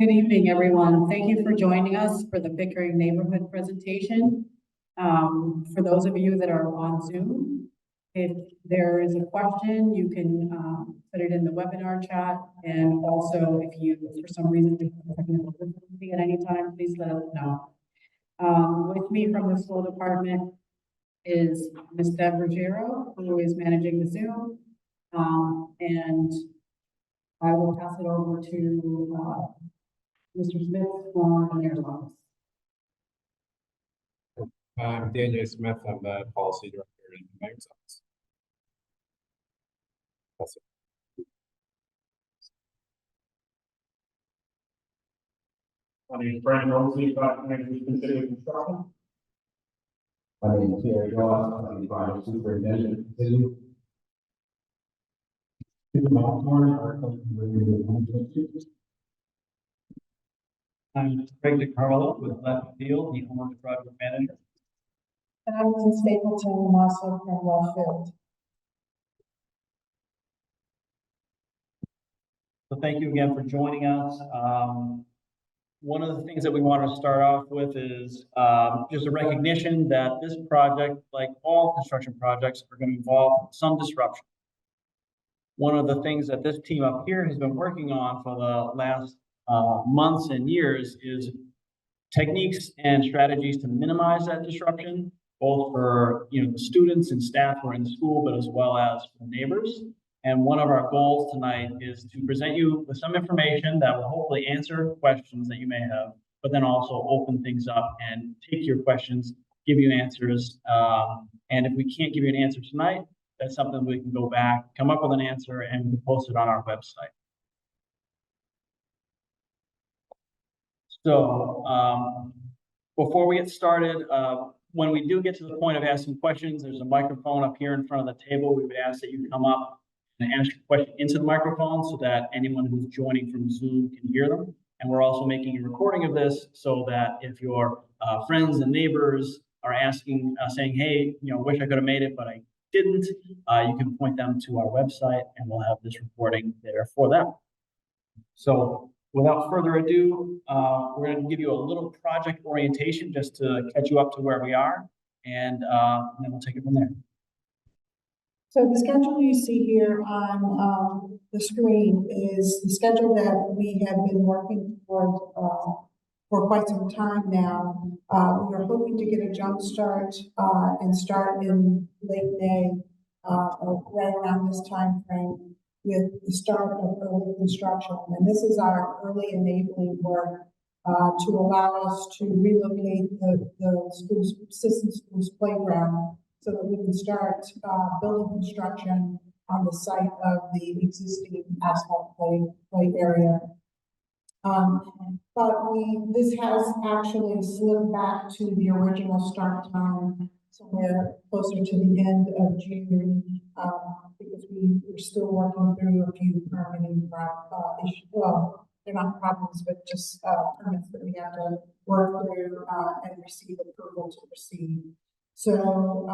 Good evening, everyone. Thank you for joining us for the Pickering neighborhood presentation. For those of you that are on Zoom, if there is a question, you can put it in the webinar chat. And also, if you, for some reason, at any time, please let us know. With me from the school department is Ms. Deb Ruggiero, who is managing the Zoom. And I will pass it over to Mr. Smith from the mayor's office. I'm Daniel Smith. I'm the policy director in the mayor's office. That's it. My name is Brian Rosie, managing consider construction. My name is Terry Ross. I'm the project superintendent of the city. I'm Craig DiCarlo with Left Field, the owner project manager. And I'm Lynn Stapleton, also from Wellfield. So thank you again for joining us. One of the things that we want to start off with is just a recognition that this project, like all construction projects, are going to involve some disruption. One of the things that this team up here has been working on for the last months and years is techniques and strategies to minimize that disruption, both for the students and staff who are in school, but as well as for neighbors. And one of our goals tonight is to present you with some information that will hopefully answer questions that you may have, but then also open things up and take your questions, give you answers. And if we can't give you an answer tonight, that's something we can go back, come up with an answer, and we can post it on our website. So before we get started, when we do get to the point of asking questions, there's a microphone up here in front of the table. We would ask that you come up and ask your question into the microphone so that anyone who's joining from Zoom can hear them. And we're also making a recording of this so that if your friends and neighbors are asking, saying, hey, wish I could have made it, but I didn't, you can point them to our website and we'll have this recording there for them. So without further ado, we're going to give you a little project orientation just to catch you up to where we are, and then we'll take it from there. So the schedule you see here on the screen is the schedule that we have been working toward for quite some time now. We are hoping to get a jump start and start in late May, or right around this time frame, with the start of early construction. And this is our early enabling work to allow us to relocate the school's assistant school's playground so that we can start building construction on the site of the existing asphalt play area. But this has actually slipped back to the original start time, somewhere closer to the end of June, because we're still working through a few permitting issues. Well, they're not problems, but just permits that we have to work through and receive approval to proceed. So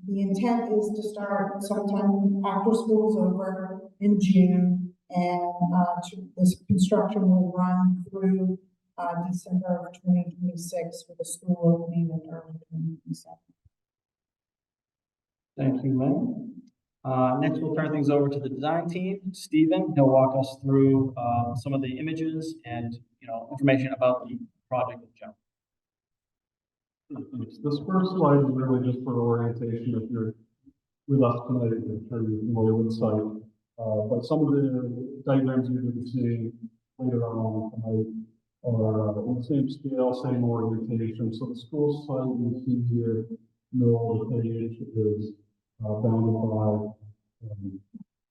the intent is to start sometime after school's over in June, and this construction will run through December of 2026 with the school opening in early 2027. Thank you, Lynn. Next, we'll turn things over to the design team. Stephen, he'll walk us through some of the images and information about the project in general. This first slide is really just for orientation if you're with us tonight, I'm sure you're familiar with the site. But some of the diagrams you're going to see later on tonight are in the same scale, same orientation. So the school site you see here, middle of the page, is bounded by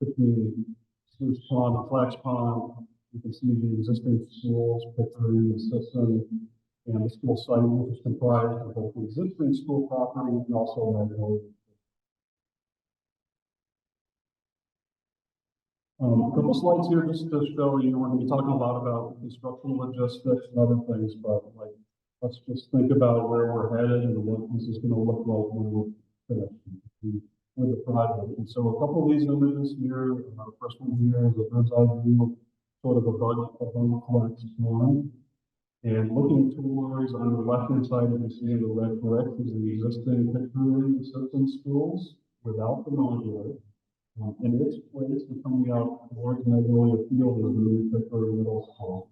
between Sluice Pond and Flax Pond. You can see the existing schools, Pickering, Sisson, and the school site, which is comprised of both the existing school property and also Magnolia. A couple slides here just to show you, we're going to be talking a lot about construction logistics and other things, but let's just think about where we're headed and what this is going to look like when we're finished with the project. And so a couple of these images here, the first one here is a bird's eye view sort of above flex one. And looking towards on the left-hand side, you can see in the red brick is the existing Pickering system schools without the modular. And its place is coming out towards Magnolia Field is the new Pickering Middle School.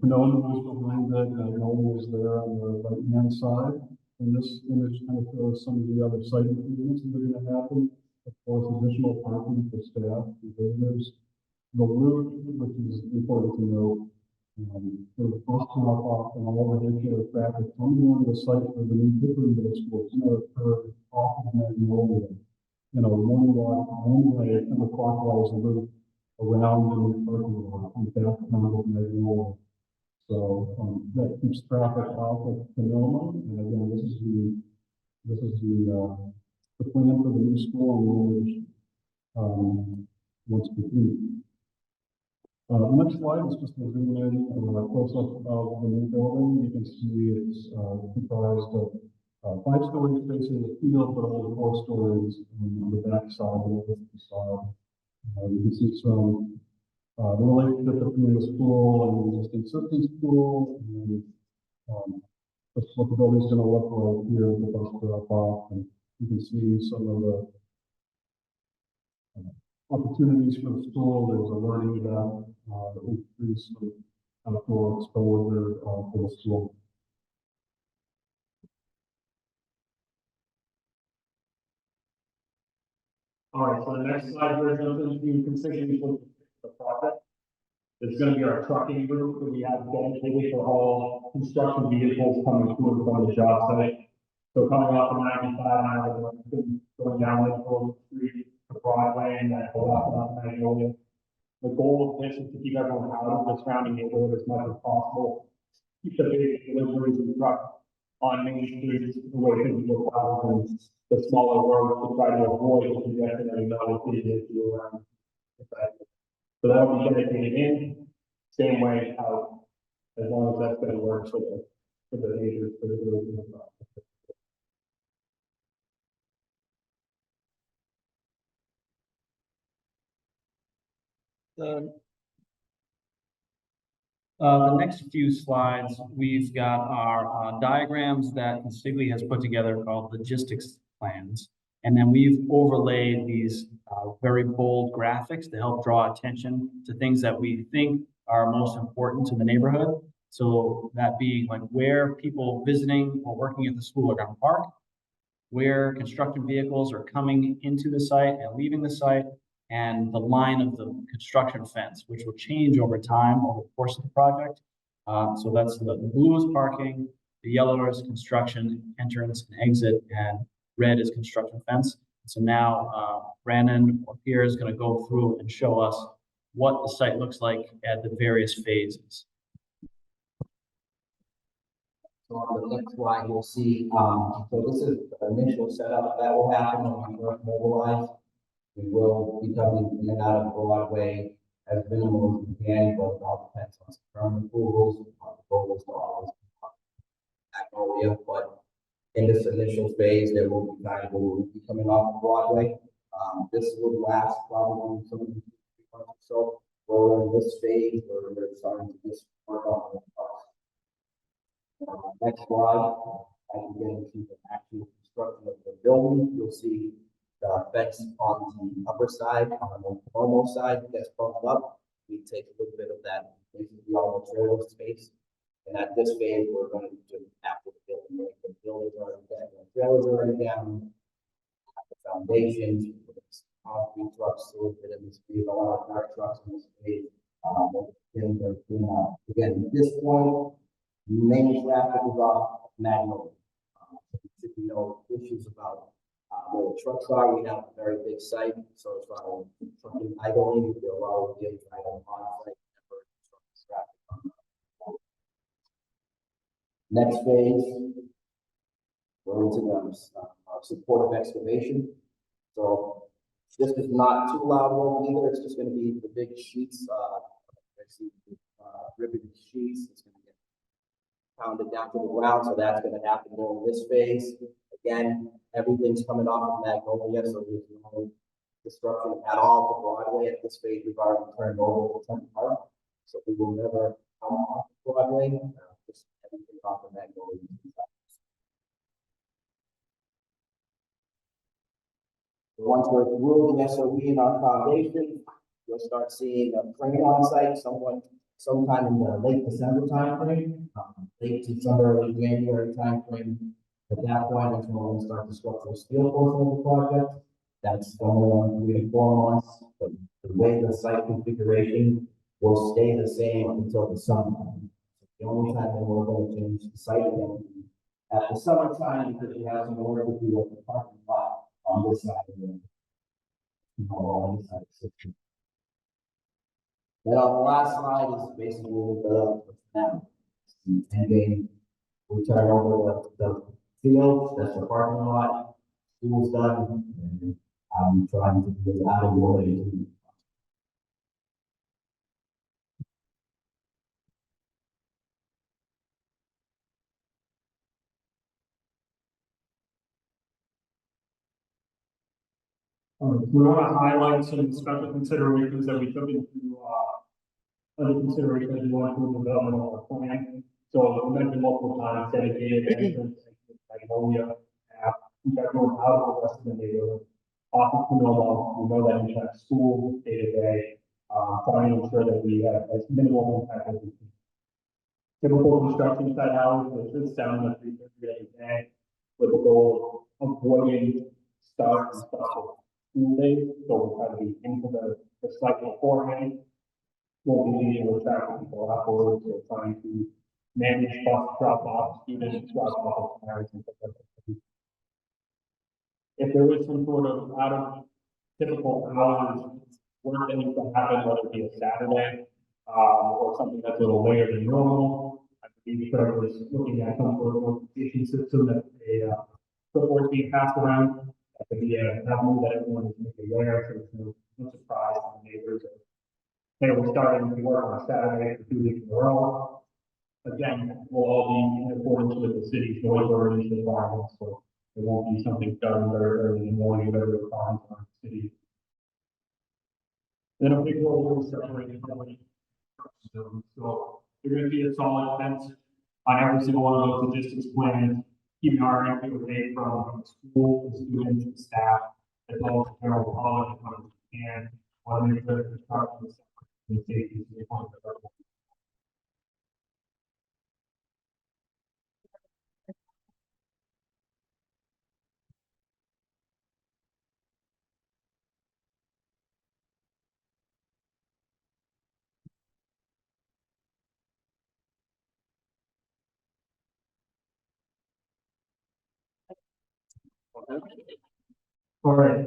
Pinona was behind it, Magnolia is there on the right-hand side. And this image kind of shows some of the other site improvements that are going to happen. Of course, additional parking for staff and visitors. The route, which is important to note, for the bus drop off and all the vehicular traffic coming onto the site for the new Pickering Middle School, it's going to occur off of Magnolia. One way, kind of clockwise loop around the new parking lot and back down to Magnolia. So that keeps traffic off of Sonoma. And again, this is the plan for the new school and once complete. The next slide is just a zoom in close up of the new building. You can see it's comprised of 5 story spaces in the field, but only 4 stories on the back side of the facade. You can see some the relationship between the school and the existing system school, and that's what the building's going to look like here at the bus drop off. And you can see some of the opportunities for the school. There's a learning that increase some outdoor exposure for the school. All right, so the next slide here is the configuration for the project. It's going to be our trucking route that we have dedicated for all construction vehicles coming to and from the job site. So coming off of 95, going down the street to Broadway and then go up Magnolia. The goal of this is to keep everyone out of the surrounding neighborhood as much as possible. Keep the big deliveries and trucks on Main Street away from the and the smaller roads to try to avoid the congestion that we know will be an issue around the site. So that will be dedicated in, same way out, as long as that's going to work for the neighbors, for the building. The next few slides, we've got our diagrams that Consigli has put together called logistics plans. And then we've overlaid these very bold graphics to help draw attention to things that we think are most important to the neighborhood. So that being like where people visiting or working at the school are going to park, where construction vehicles are coming into the site and leaving the site, and the line of the construction fence, which will change over time over the course of the project. So that's the blue is parking, the yellow is construction entrance and exit, and red is construction fence. So now Brandon or Pierre is going to go through and show us what the site looks like at the various phases. So on the next slide, you'll see, so this is the initial setup that will happen when we first mobilize. We will be coming in and out of Broadway as minimal as we can, but it all depends on some permit approvals. The goal is to always Magnolia, but in this initial phase, there will be time where we'll be coming off of Broadway. This would last probably some 3 months or so. We're in this phase where we're starting to just work on the parts. Next slide, as we get into the actual construction of the building, you'll see the fence on the upper side, on the normal side gets bumped up. We take a little bit of that, basically all the trailer space. And at this phase, we're going to do after the building, the buildings are already down, the trailers are already down, the foundations, concrete trucks, a little bit of this speed, a lot of car trucks in this phase. Again, at this point, main traffic is off Magnolia. Should be no issues about where the trucks are. We have a very big site, so as far as trucking idling, we'll allow the idle on site. Next phase, we're into the supportive excavation. So this is not too loud work either. It's just going to be the big sheets, riveted sheets. It's going to get pounded down to the ground. So that's going to happen during this phase. Again, everything's coming off of Magnolia, so there's no disruption at all to Broadway. At this phase, we've already turned over to Temple Park, so we will never come off Broadway, just everything off of that going. Once we're through the SOB in our foundation, you'll start seeing a crane on site sometime in the late December timeframe, late December, early January timeframe. At that point, that's when we'll start the structural steel portion of the project. That's only on 3 to 4 months, but the way the site configuration will stay the same until the summertime. The only time that we're going to change the site again at the summertime, because we have some order to do with the parking lot on this side of the, on this side of the system. Then on the last slide is basically the now. And then we turn over the field, that's the parking lot, school's done, and I'm trying to get out of the way. We want to highlight some special considerations that we took under consideration as we went through the development of our plan. So we mentioned multiple times dedicated entrance, Magnolia, we got going out of the rest of the neighborhood. Office Canova, we know that we have school day to day, trying to ensure that we have as minimal impact as we can. Typical construction site hours, which is 7 to 3:30 every day, with the goal of avoiding start and stop school days. So we try to be into the site beforehand. Won't be leading with traffic people afterwards, so trying to manage bus drop off, students drop off, parents and stuff like that. If there is some sort of out of typical hours, work that needs to happen, whether it be a Saturday, or something that's a little later than normal, I believe Trevor is looking at some sort of notification system that a footboard being passed around. That could be a avenue that everyone is making aware, so there's no surprise to the neighbors. Hey, we're starting to work on a Saturday for 2 weeks in a row. Again, we'll all be in accordance with the city's noise ordinance requirements, so it won't be something done very early in the morning, whatever the requirements are in the city. Then a big role will separate from the so you're going to see a solid fence on every single one of those logistics plans, keeping our entry away from school, students, and staff, as well as the general public, and want to make sure that the construction is and safety is the point of the All right.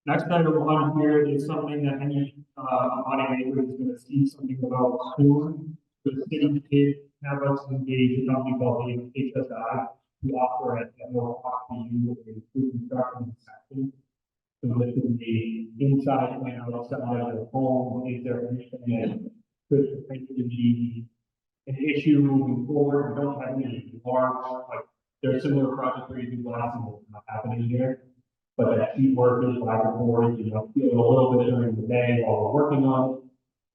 Next item on here is something that any auditing neighbor is going to see something about soon. The city did have us engage a company called HSI to offer at no cost to you a pre-construction inspection. So this would be inside and outside of the home. Is there anything that could potentially be an issue moving forward? We don't have any large, like there are similar projects where you do glass and it's not happening here. But that sheet work is like a board, feel a little bit during the day while we're working on it.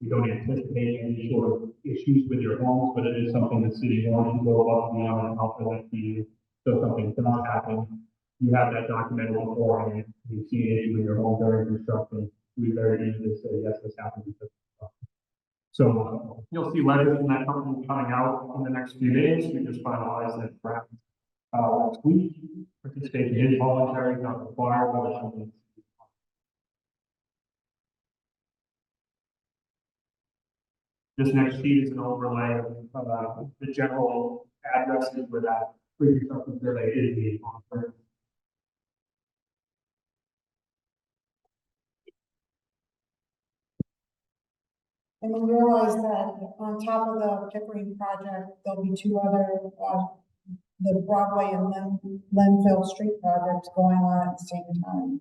We don't anticipate any sort of issues with your homes, but it is something the city wants to go above and beyond and offer that to you. So something cannot happen. You have that documented beforehand. You see an issue with your home during construction. We very easily say, yes, this happened. So you'll see letters from that company coming out in the next few days. We just finalized that draft last week. Participation is voluntary, not required, but it's something. This next sheet is an overlay of the general addresses where that pre-construction survey is being offered. And we realize that on top of the Pickering project, there'll be 2 other, the Broadway and Linfield Street projects going on at the same time.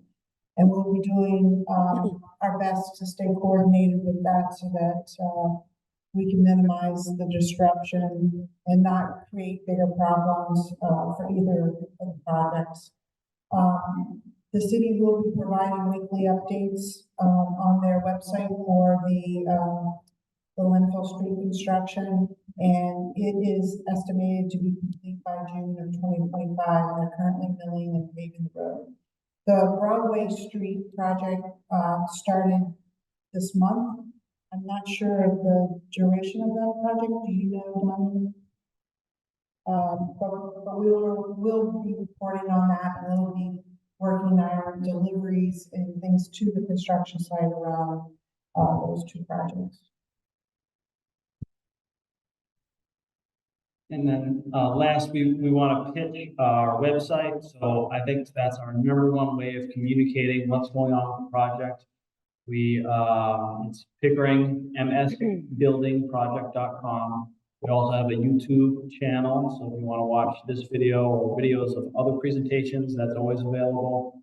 And we'll be doing, our best to stay coordinated with that so that, we can minimize the disruption and not create bigger problems, for either of the projects. The city will be providing weekly updates, on their website for the Linfield Street construction, and it is estimated to be complete by June of 2025. They're currently milling and paving the road. The Broadway Street project, started this month. I'm not sure of the duration of that project. Do you know, Don? But we'll be reporting on that, and we'll be working on deliveries and things to the construction site around, those two projects. And then, last, we want to pitch our website. So I think that's our number one way of communicating what's going on with the project. It's Pickering, msbuildingproject.com. We also have a YouTube channel, so if you want to watch this video or videos of other presentations, that's always available.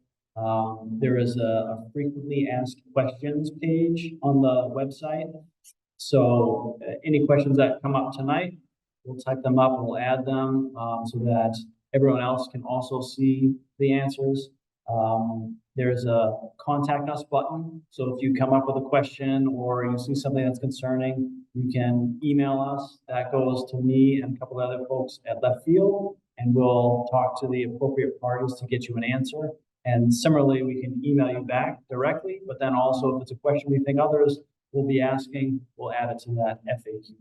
There is a frequently asked questions page on the website. So any questions that come up tonight, we'll type them up, we'll add them, so that everyone else can also see the answers. There's a contact us button. So if you come up with a question or you see something that's concerning, you can email us. That goes to me and a couple of other folks at Left Field, and we'll talk to the appropriate parties to get you an answer. And similarly, we can email you back directly, but then also if it's a question we think others will be asking, we'll add it to that FAQ.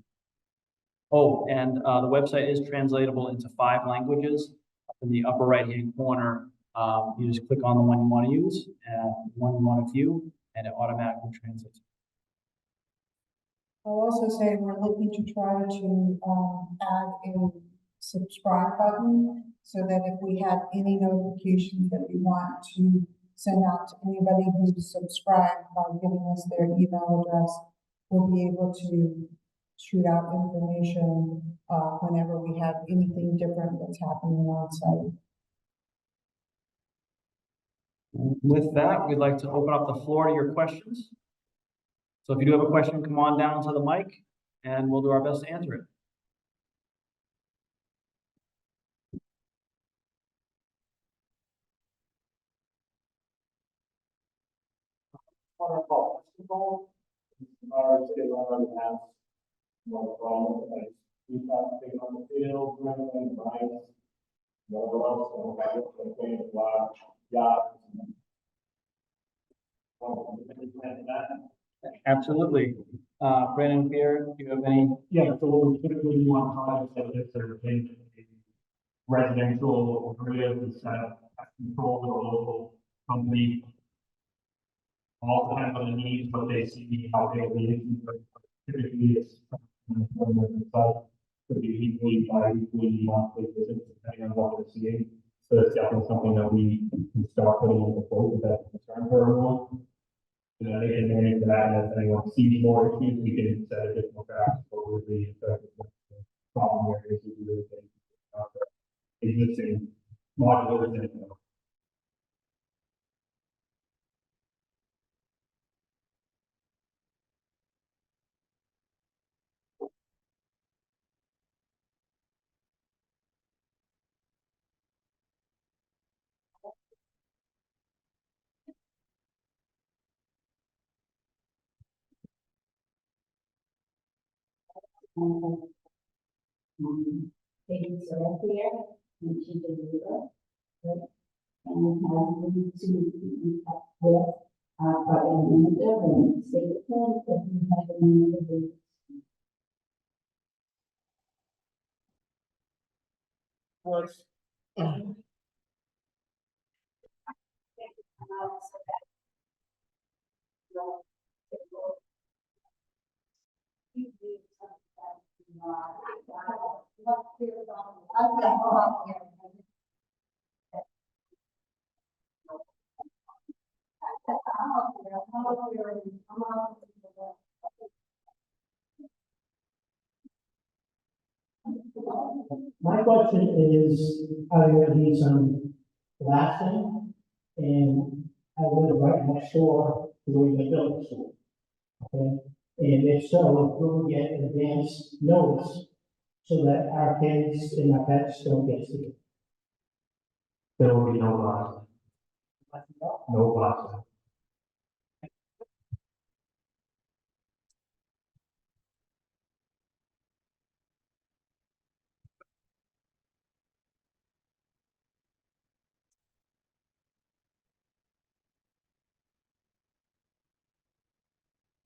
Oh, and the website is translatable into 5 languages. Up in the upper right-hand corner, you just click on the one you want to use and one you want to view, and it automatically translates. I'll also say we're looking to try to, add a subscribe button so that if we have any notifications that we want to send out to anybody who's subscribed by giving us their email address, we'll be able to shoot out information, whenever we have anything different that's happening on site. With that, we'd like to open up the floor to your questions. So if you do have a question, come on down to the mic and we'll do our best to answer it. Our city already has no problem, like, we have taken on the field, running, right? Whatever else, so I look at the large yacht. Absolutely. Brandon, Pierre, do you have any? Yeah, so what we typically do on projects like this are in residential areas, we set up control with a local company. All depends on the needs, what they see, how they lead, but typically it's. Could be weekly, bi-weekly, monthly visits, depending on what we're seeing. So it's definitely something that we can start putting into quote if that's a concern for everyone. And then they can manage that, and if anyone sees more issues, we can set additional facts for the problem areas we really think. Existing modular and. Taking Celestia, and she delivered, right? And has been to be with our manager and secretary that we have a manager. My question is, are there gonna be some blasting? And I live right next door to where the building store. Okay, and if so, we'll get advance notice so that our kids and our pets don't get sick. There will be no No glasses.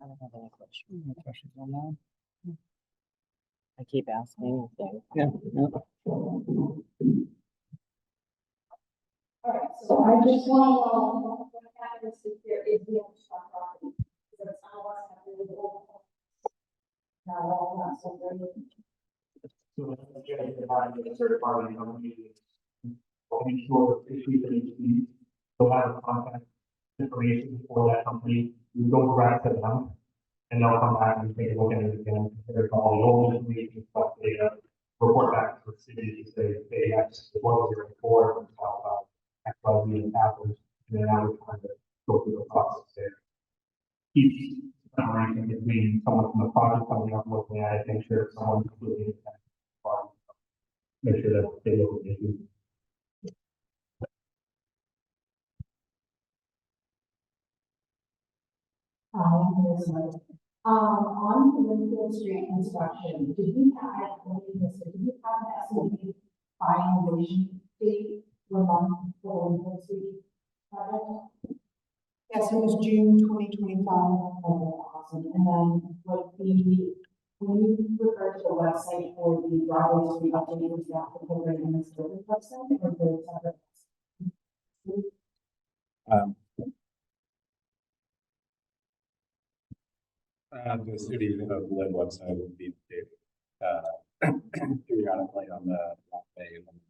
I don't have any questions. Any questions on that? I keep asking. Yeah. All right, so I just want to know what happens if there is the extra property. Because some of us have really old. Now, all not so very. So that's generally divided into third party companies. I'll be sure if we can, they'll have a contact information for that company, we go direct to them. And they'll come back and take a look at it again, compare all the old information, stuff, data, report back to the city to say, hey, yes, it was here before, and tell about X, Y, Z and happens, and then now we're trying to go through the process there. Keep separation between someone from the project coming up looking at it, make sure someone completely independent. Make sure that they look at the issue. On the Winfield Street construction, did you have, did you have an estimated finalization date on the Winfield Street project? Yes, it was June 2025. Awesome. And then would the, when you refer to the website for the driveway to be updated, was that the program in this building website or the separate? The city of Lynn website would be periodically on the Bay and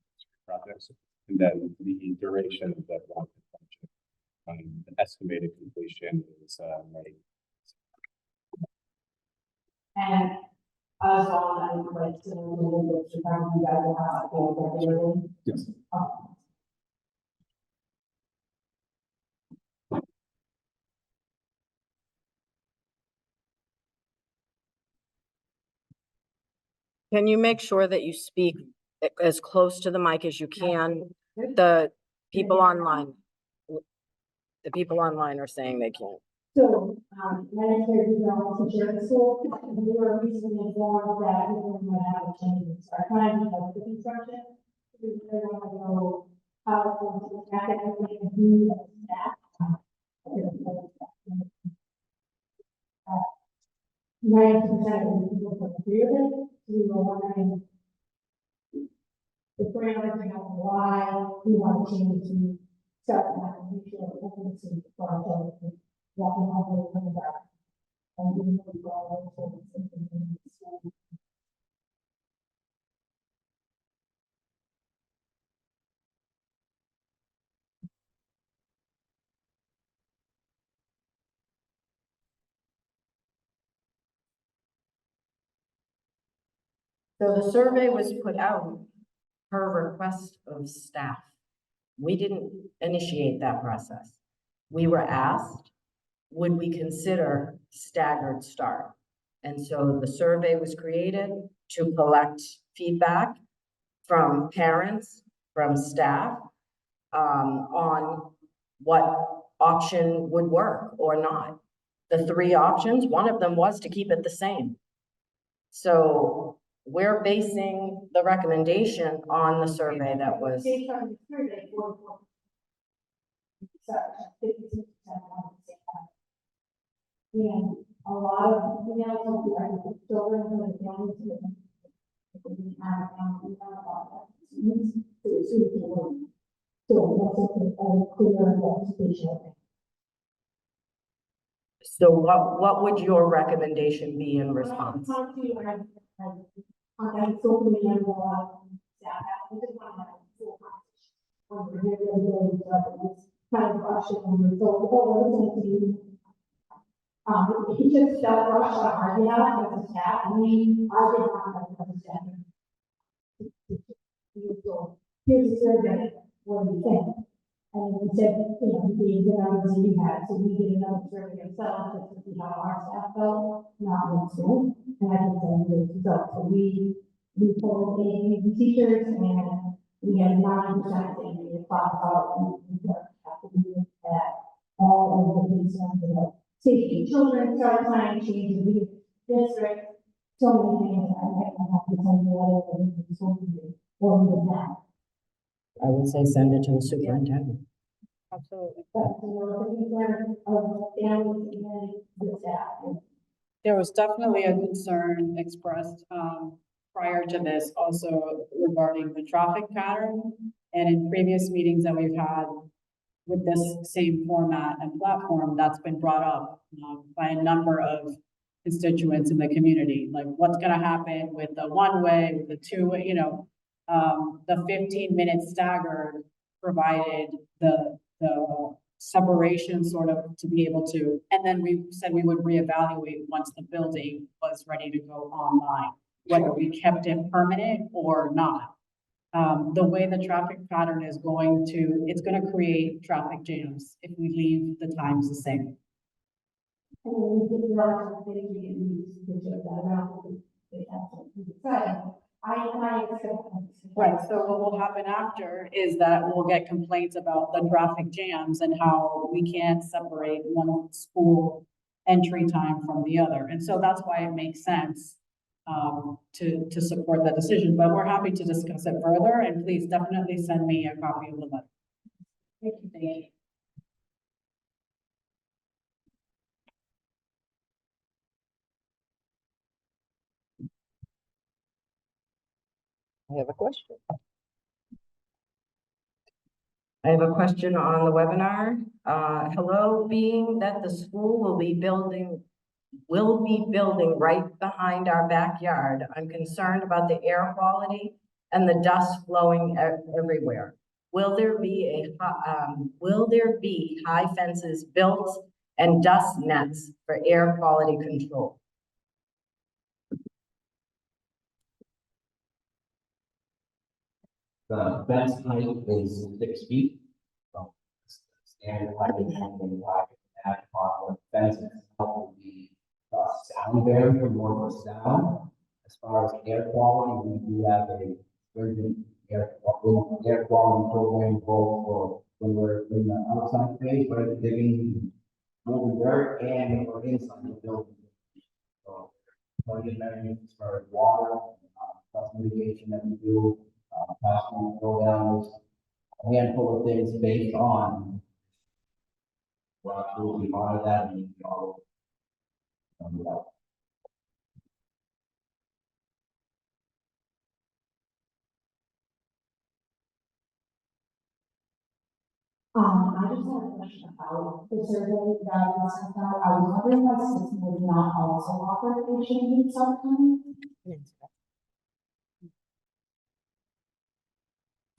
projects, and then the duration of that one project, the estimated completion is May. And as well, I would like to know that you guys will have to regularly. Yes. Can you make sure that you speak as close to the mic as you can? The people online, are saying they can't. So, Medicare, you know, to share the school, we were recently informed that we were going to have a change in our time of the construction. We really want to know how it's going to impact everything and who the staff. 90% of the people from the field, we were wondering the parameters of why we want to change to start that and make sure that we can see the project and walking all the way from the back. And we will go all the way to the So the survey was put out per request of staff. We didn't initiate that process. We were asked, would we consider staggered start? And so the survey was created to collect feedback from parents, from staff, on what option would work or not. The three options, one of them was to keep it the same. So we're basing the recommendation on the survey that was. Based on the survey, and a lot of, you know, children who are young to So what would your recommendation be in response? He just felt rushed on, yeah, as a staff, I mean, I did not have a staff. Here's a survey, what do you think? And we said, you know, the numbers we had, so we did another survey ourselves, just to see how our staff felt, not one school. And I can tell you the results, so we pulled the teachers and we had 9% saying we thought about, we have to do all of the concerns about safety of children, start climate change, the district, so many things. I have to send a letter to the school committee or even now. I would say send it to the superintendent. Absolutely. But for the concern of families and the staff. There was definitely a concern expressed, prior to this also regarding the traffic pattern. And in previous meetings that we've had with this same format and platform, that's been brought up, by a number of constituents in the community, like what's gonna happen with the one-way, with the two-way, the 15-minute staggered provided the separation sort of to be able to, and then we said we would reevaluate once the building was ready to go online, whether we kept it permanent or not. The way the traffic pattern is going to, it's gonna create traffic jams if we leave the times the same. And then we did our things we can use to show that around. I accept. Right, so what will happen after is that we'll get complaints about the traffic jams and how we can't separate one school entry time from the other. And so that's why it makes sense to support that decision, but we're happy to discuss it further, and please definitely send me a copy of the letter. Thank you. I have a question. I have a question on the webinar. Hello, being that the school will be building right behind our backyard, I'm concerned about the air quality and the dust flowing everywhere. Will there be high fences built and dust nets for air quality control? The fence height is 6 feet. So, standard height is 1.5. That part of the fence itself will be sound barrier, more of a sound. As far as air quality, we do have a stringent air quality program both for when we're in the outside phase, where digging, moving dirt, and when we're inside the building. So, plenty of measures as far as water, dust mitigation that we do. Possibly go down a handful of things based on. We'll absolutely monitor that and all. I just had a question about the survey that was sent out. I was wondering why system would not also offer a change sometime.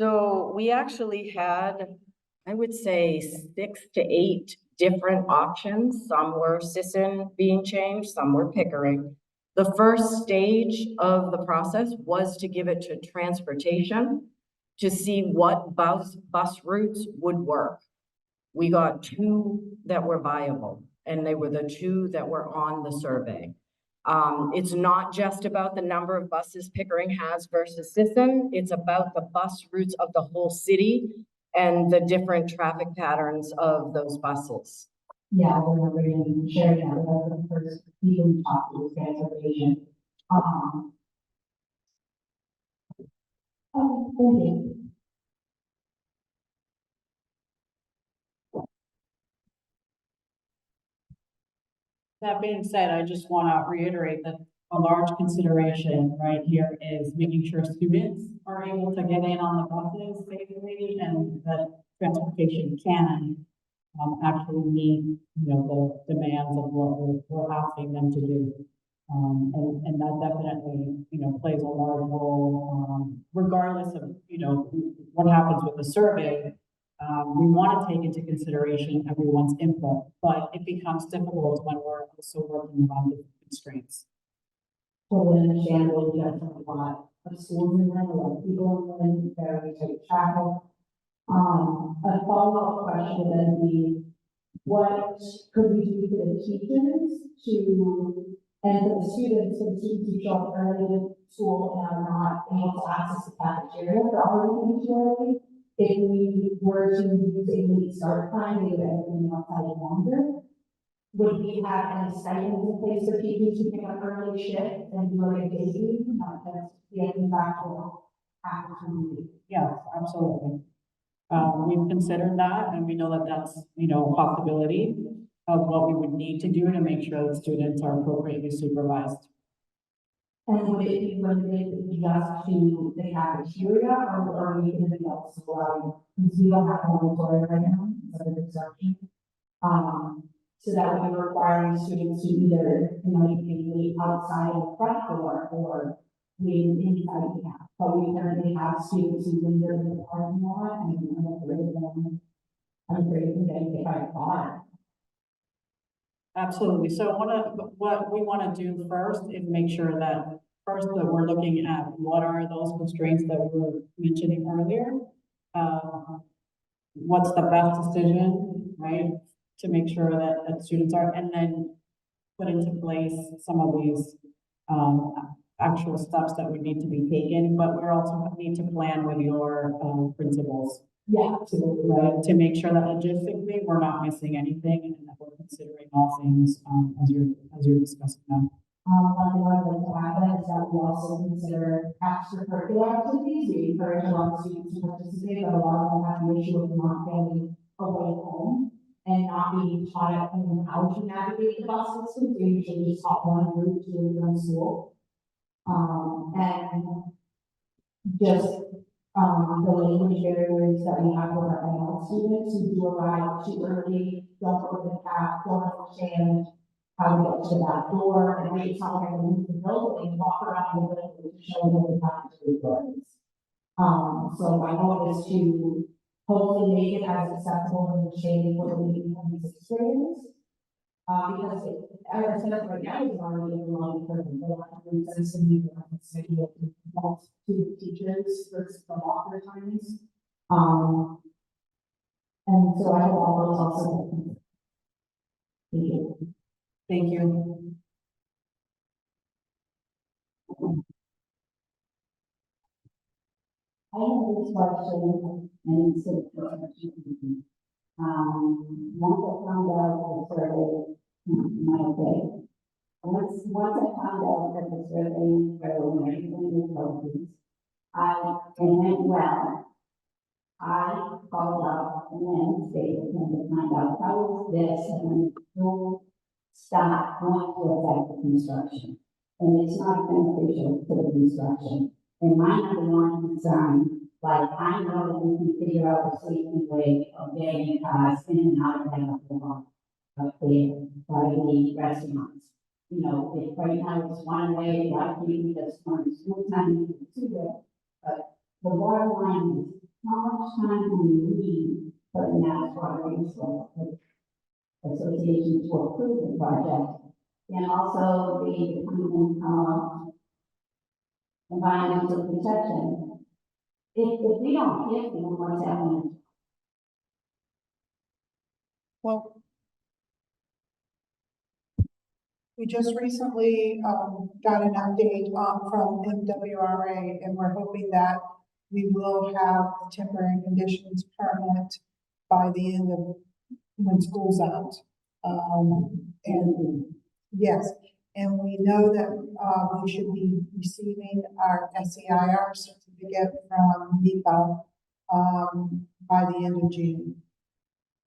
So we actually had, I would say, 6 to 8 different options. Some were Sisson being changed, some were Pickering. The first stage of the process was to give it to transportation to see what bus routes would work. We got 2 that were viable, and they were the 2 that were on the survey. It's not just about the number of buses Pickering has versus Sisson. It's about the bus routes of the whole city and the different traffic patterns of those buses. Yeah, I remember you sharing that with the first people you talked to, transportation. Oh, thank you. That being said, I just want to reiterate that a large consideration right here is making sure students are able to get in on the buses safely and that transportation can actually meet, the demands of what we're asking them to do. And that definitely, plays a large role, regardless of, what happens with the survey. We want to take into consideration everyone's input, but it becomes difficult when we're also working around the constraints. Totally understandable, definitely want a schools in Lynn, a lot of people in Lynn, very tight traffic. A follow-up question would then be, what could we do for the teachers to, and for the students who show up early to school and are not able to access the cafeteria for all of the early? if we were to use a late start time, we would end up being outside longer. Would we have any stipends in place for teachers to pick up early shift and do like a day week? Not just the contractual opportunity. Yes, absolutely. We've considered that, and we know that that's, you know, a possibility of what we would need to do to make sure that students are appropriately supervised. And would it be limited just to the cafeteria or are we anything else allowing? Because we don't have a laboratory right now, it's under construction. So that would be requiring students to either, you know, you can wait outside the front door or wait inside the camp. But we currently have students who linger in the parking lot and I'm afraid of getting hit by a car. Absolutely. So what we want to do first is make sure that we're looking at what are those constraints that we were mentioning earlier. What's the best decision, right? To make sure that students are, and then put into place some of these, actual steps that would need to be taken, but we're also need to plan with your, principals. Yeah, absolutely. Right, to make sure that logistically, we're not missing anything and that we're considering all things, as you're discussing them. One thing I'd like to add is that we also consider extracurricular activities. We encourage a lot of students to participate, but a lot of them have an issue of not getting away home and not being taught how to navigate the bus system. They usually just hop one route to and from school. And just the language barriers that we have with our adult students who do arrive too early, don't go to the path, don't understand how to get to that door, and wait till they're in the building, walk around the building to show them the path to the doors. So my goal is to hopefully make it as accessible and shady for the 26th graders. Because as I said, right now is already a long term, the system, to teachers versus the locker times. And so I hope all those also. Thank you. Thank you. I have this question and it's a question. Once I found out the survey, my day. Once I found out that the survey showed everything was healthy, and went well. I called up and then stated to find out how is this and will stop going to affect the construction. And it's not beneficial to the construction. And my number one concern, like I know that we can figure out a safety way of getting cars in and out of that up there by the restaurants. You know, if right now it's one way, why can't we just one school time to it? But the bottom line is, how much time do we need for the Mass Water Resources Association to approve the project? And also the environmental protection. If we don't get them, what's happening? Well, we just recently, got an update, from MWRA, and we're hoping that we will have temporary conditions permit by the end of when school's out. And yes, and we know that, we should be receiving our SEIR certificate from NEPA, by the end of June.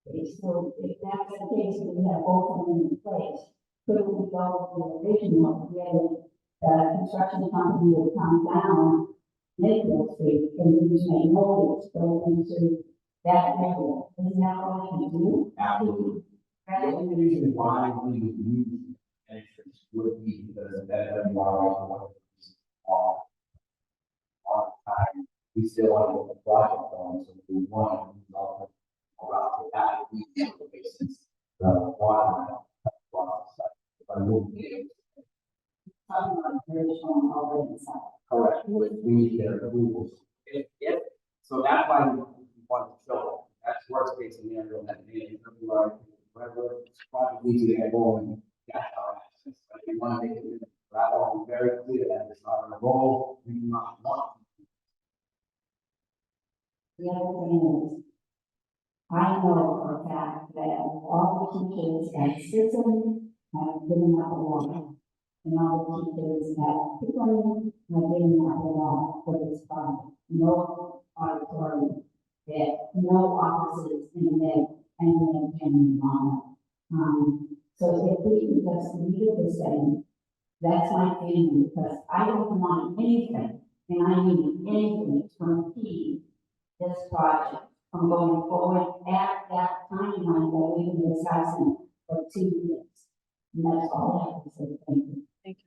Okay, so if that's the case, we have both of them in place. Could we go with the original, where the construction company would come down, Mayfield Street, and we just make molds go into that area? Isn't that all we can do? Absolutely. Right? The only reason why we use entrance would be because that WRA on time, we still want to get the project going, so we want to use all the route to that, we get the basis, the water line, across the site. If I move it, Talking about original already inside. correct, we need to get approvals. If, so that's why we want to show it. That's worst case scenario, that they, whatever project needs to get going, that's our access. But we want to make it, that all very clear that it's not our goal, we do not want. The other thing is, I know for a fact that all the teachers at Sisson have given up a lot. And all the teachers at Pickering have given up a lot for this project. No auditorium, no offices in the mid, and then in so if we can just leave it the same, that's my feeling, because I don't want anything, and I mean anything, to impede this project from going forward at that timeline that we've been discussing for 2 years. And that's all I have to say. Thank you.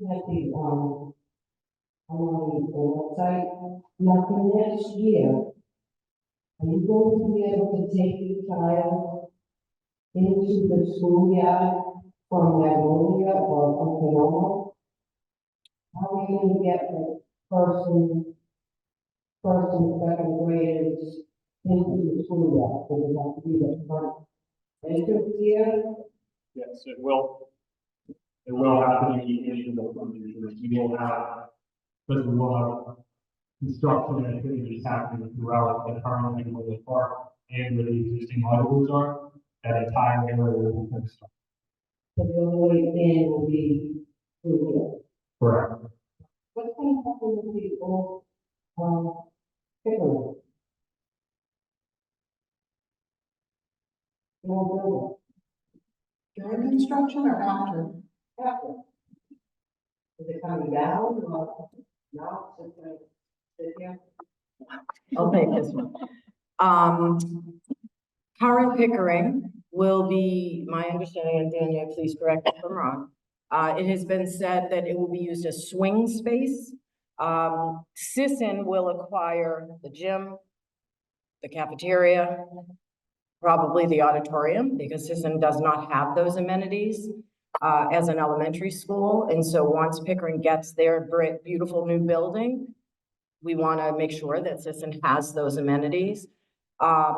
At the, on the website, now for next year, are you going to be able to take your child into the schoolyard from Magnolia or Oklahoma? How are you going to get the first and second graders into the schoolyard? Does it have to be the front entrance here? Yes, it will. It will happen in the front entrance. We will have, but we will have construction activities happening throughout the current Magnolia Park and where the existing libraries are. That entire area will be constructed. So the only way in will be through here. Correct. What's going to happen with the old, Pickering? The old During construction or after? building, after. Is it coming down or no? It's just gonna sit here? I'll take this one. Current Pickering will be, my understanding, and Danielle, please correct me if I'm wrong. It has been said that it will be used as swing space. Sisson will acquire the gym, the cafeteria, probably the auditorium, because Sisson does not have those amenities as an elementary school. And so once Pickering gets their beautiful new building, we want to make sure that Sisson has those amenities.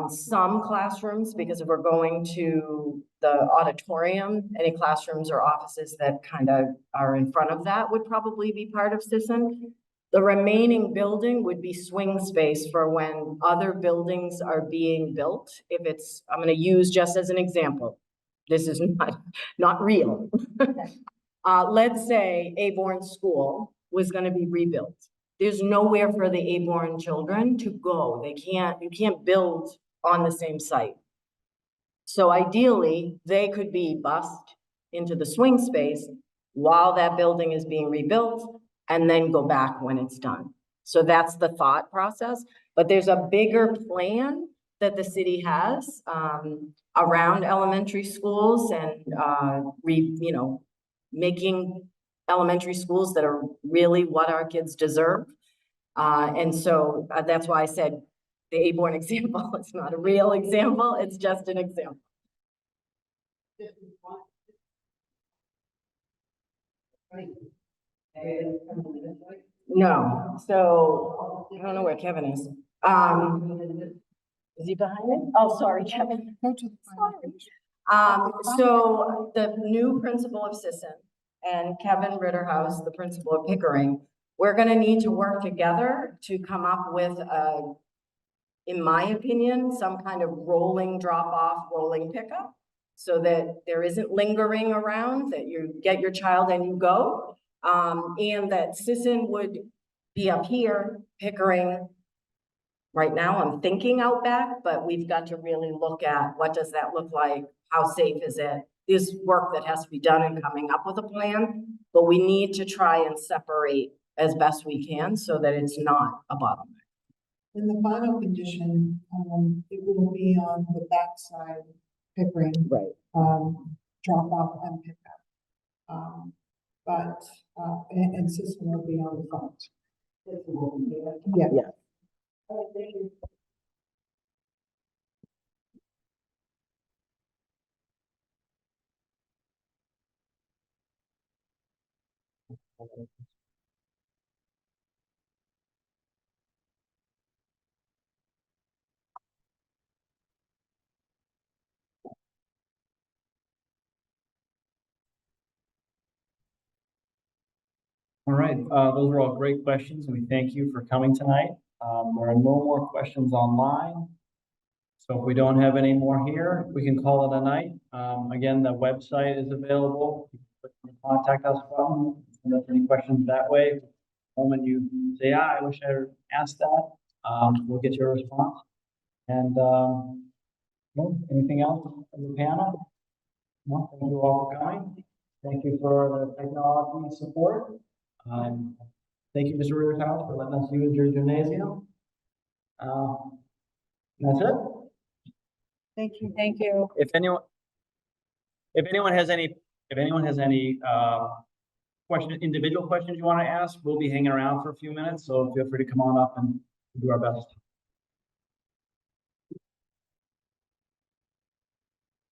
Some classrooms, because if we're going to the auditorium, any classrooms or offices that kind of are in front of that would probably be part of Sisson. The remaining building would be swing space for when other buildings are being built. If it's, I'm going to use just as an example. This is not real. Let's say Aborn School was going to be rebuilt. There's nowhere for the Aborn children to go. You can't build on the same site. So ideally, they could be bused into the swing space while that building is being rebuilt and then go back when it's done. So that's the thought process, but there's a bigger plan that the city has around elementary schools and making elementary schools that are really what our kids deserve. And so that's why I said the Aborn example, it's not a real example, it's just an example. No, so I don't know where Kevin is. Is he behind me? Oh, sorry, Kevin. Go to the final page. So the new principal of Sisson and Kevin Ritterhouse, the principal of Pickering, we're gonna need to work together to come up with in my opinion, some kind of rolling drop-off, rolling pickup, so that there isn't lingering around, that you get your child and you go, and that Sisson would be up here, Pickering. Right now, I'm thinking out back, but we've got to really look at what does that look like? How safe is it? There's work that has to be done in coming up with a plan, but we need to try and separate as best we can so that it's not a bottleneck. In the final condition, it will be on the backside, Pickering, Right. drop off and pick up. And system will be on the front. Yeah. Yeah. Thank you. All right, those were all great questions. We thank you for coming tonight. There are no more questions online. So if we don't have any more here, we can call it a night. Again, the website is available. Click on the contact us button. Send us any questions that way. The moment you say, I wish I had asked that, we'll get your response. And, no, anything else from the panel? No, thank you all for coming. Thank you for the technology support. Thank you, Mr. Riverhouse, for letting us use your gymnasium. That's it. Thank you. Thank you. If anyone has any individual questions you want to ask, we'll be hanging around for a few minutes, so feel free to come on up and do our best.